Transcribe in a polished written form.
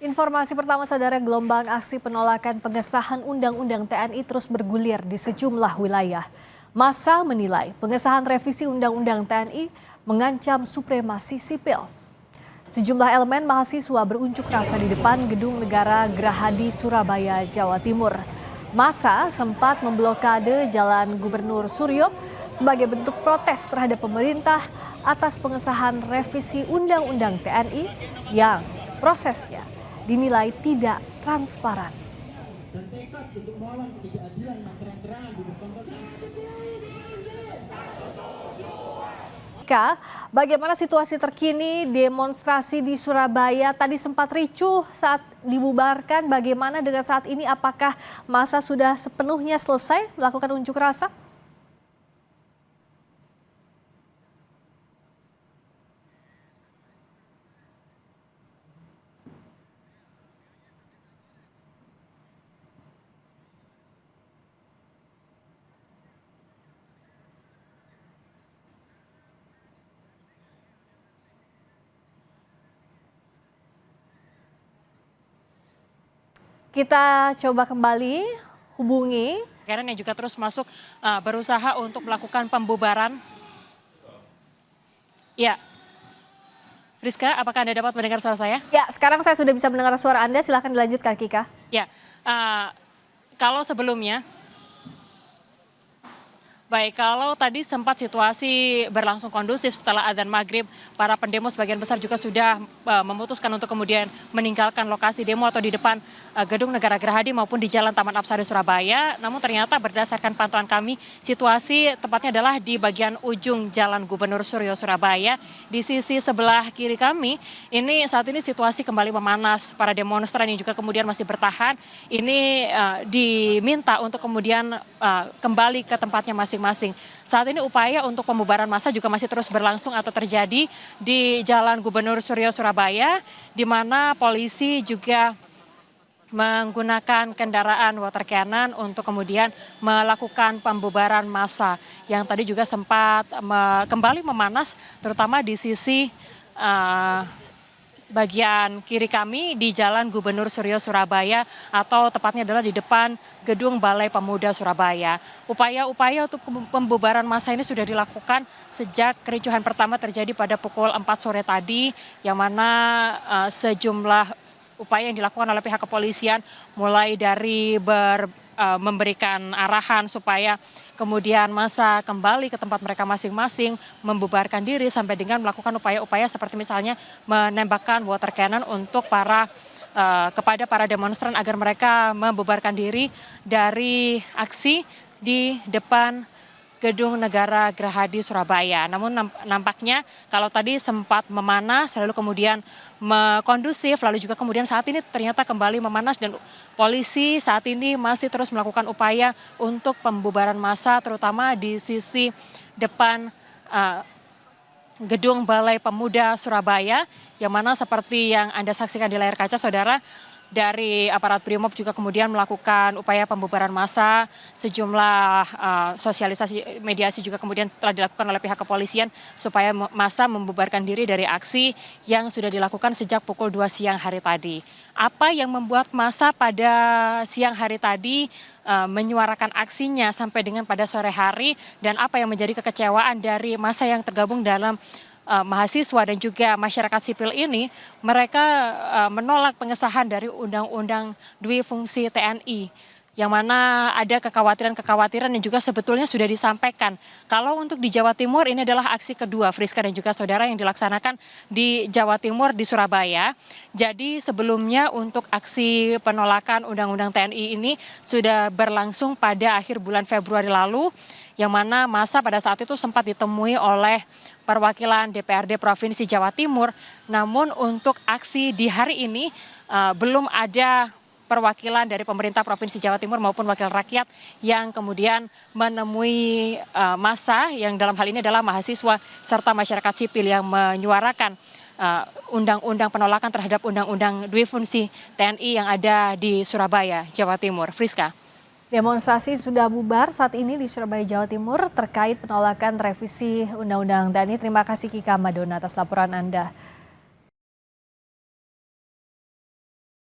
Informasi pertama, saudara, gelombang aksi penolakan pengesahan Undang-Undang TNI terus bergulir di sejumlah wilayah. Massa menilai pengesahan revisi Undang-Undang TNI mengancam supremasi sipil. Sejumlah elemen mahasiswa berunjuk rasa di depan Gedung Negara Gerahadi, Surabaya, Jawa Timur. Massa sempat memblokade Jalan Gubernur Suryo sebagai bentuk protes terhadap pemerintah atas pengesahan revisi Undang-Undang TNI yang prosesnya dinilai tidak transparan. Bagaimana situasi terkini demonstrasi di Surabaya? Tadi sempat ricuh saat dibubarkan. Bagaimana dengan saat ini? Apakah massa sudah sepenuhnya selesai melakukan unjuk rasa? Kita coba kembali hubungi. Yang juga terus masuk berusaha untuk melakukan pembubaran. Ya, Rizka, apakah Anda dapat mendengar suara saya? Ya, sekarang saya sudah bisa mendengar suara Anda. Silakan dilanjutkan, Kika. Ya, kalau sebelumnya, baik, kalau tadi sempat situasi berlangsung kondusif setelah adzan maghrib, para pendemo sebagian besar juga sudah memutuskan untuk kemudian meninggalkan lokasi demo atau di depan Gedung Negara Gerahadi maupun di Jalan Taman Apsari Surabaya. Namun ternyata berdasarkan pantauan kami, situasi tepatnya adalah di bagian ujung Jalan Gubernur Suryo Surabaya. Di sisi sebelah kiri kami, ini saat ini situasi kembali memanas. Para demonstran yang juga kemudian masih bertahan, ini diminta untuk kemudian kembali ke tempatnya masing-masing. Saat ini upaya untuk pembubaran massa juga masih terus berlangsung atau terjadi di Jalan Gubernur Suryo Surabaya, di mana polisi juga menggunakan kendaraan water cannon untuk kemudian melakukan pembubaran massa yang tadi juga sempat kembali memanas, terutama di sisi bagian kiri kami di Jalan Gubernur Suryo Surabaya, atau tepatnya adalah di depan Gedung Balai Pemuda Surabaya. Upaya-upaya untuk pembubaran massa ini sudah dilakukan sejak kericuhan pertama terjadi pada pukul 4 sore tadi, yang mana sejumlah upaya yang dilakukan oleh pihak kepolisian mulai dari memberikan arahan supaya kemudian massa kembali ke tempat mereka masing-masing, membubarkan diri, sampai dengan melakukan upaya-upaya seperti misalnya menembakkan water cannon untuk kepada para demonstran agar mereka membubarkan diri dari aksi di depan Gedung Negara Gerahadi Surabaya. Namun nampaknya kalau tadi sempat memanas, lalu kemudian kondusif, lalu juga kemudian saat ini ternyata kembali memanas, dan polisi saat ini masih terus melakukan upaya untuk pembubaran massa, terutama di sisi depan Gedung Balai Pemuda Surabaya, yang mana seperti yang Anda saksikan di layar kaca, saudara, dari aparat Brimob juga kemudian melakukan upaya pembubaran massa, sejumlah sosialisasi mediasi juga kemudian telah dilakukan oleh pihak kepolisian supaya massa membubarkan diri dari aksi yang sudah dilakukan sejak pukul 2 siang hari tadi. Apa yang membuat massa pada siang hari tadi menyuarakan aksinya sampai dengan pada sore hari, dan apa yang menjadi kekecewaan dari massa yang tergabung dalam mahasiswa dan juga masyarakat sipil ini? Mereka menolak pengesahan dari Undang-Undang Dwi Fungsi TNI, yang mana ada kekhawatiran-kekhawatiran yang juga sebetulnya sudah disampaikan. Kalau untuk di Jawa Timur, ini adalah aksi kedua, Friska dan juga saudara, yang dilaksanakan di Jawa Timur, di Surabaya. Jadi sebelumnya untuk aksi penolakan Undang-Undang TNI ini sudah berlangsung pada akhir bulan Februari lalu, yang mana massa pada saat itu sempat ditemui oleh perwakilan DPRD Provinsi Jawa Timur. Namun untuk aksi di hari ini belum ada perwakilan dari pemerintah Provinsi Jawa Timur maupun wakil rakyat yang kemudian menemui massa, yang dalam hal ini adalah mahasiswa serta masyarakat sipil yang menyuarakan undang-undang penolakan terhadap Undang-Undang Dwi Fungsi TNI yang ada di Surabaya, Jawa Timur. Friska. Demonstrasi sudah bubar saat ini di Surabaya, Jawa Timur terkait penolakan revisi Undang-Undang TNI. Terima kasih Kika Madona atas laporan Anda.